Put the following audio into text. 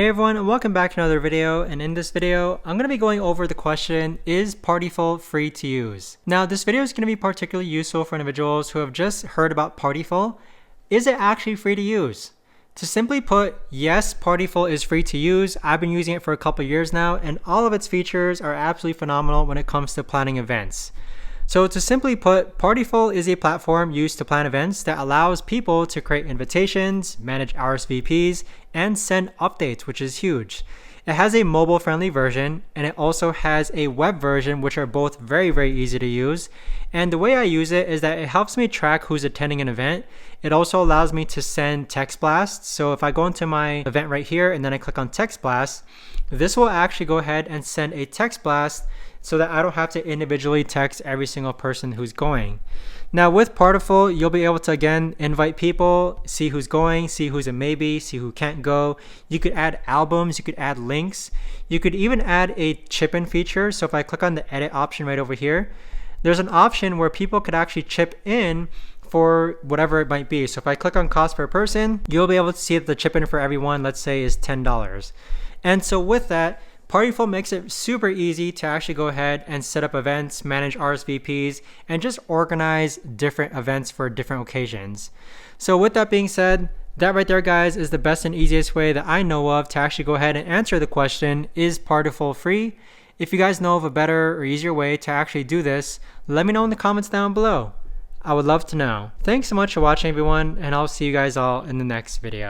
Hey everyone, and welcome back to another video, and in this video, I'm going to be going over the question, is Partiful free to use? Now, this video is going to be particularly useful for individuals who have just heard about Partiful. Is it actually free to use? To simply put, yes, Partiful is free to use. I've been using it for a couple years now, and all of its features are absolutely phenomenal when it comes to planning events. So to simply put, Partiful is a platform used to plan events that allows people to create invitations, manage RSVPs, and send updates, which is huge. It has a mobile-friendly version, and it also has a web version, which are both very easy to use. And the way I use it is that it helps me track who's attending an event. It also allows me to send text blasts. So if I go into my event right here and then I click on text blast, this will actually go ahead and send a text blast so that I don't have to individually text every single person who's going. Now with Partiful, you'll be able to again invite people, see who's going, see who's a maybe, see who can't go. You could add albums, you could add links. You could even add a chip-in feature. So if I click on the edit option right over here, there's an option where people could actually chip in for whatever it might be. So if I click on cost per person, you'll be able to see that the chip-in for everyone, let's say, is $10. And so with that, Partiful makes it super easy to actually go ahead and set up events, manage RSVPs, and just organize different events for different occasions. So with that being said, that right there, guys, is the best and easiest way that I know of to actually go ahead and answer the question, is Partiful free? If you guys know of a better or easier way to actually do this, let me know in the comments down below. I would love to know. Thanks so much for watching, everyone, and I'll see you guys all in the next video.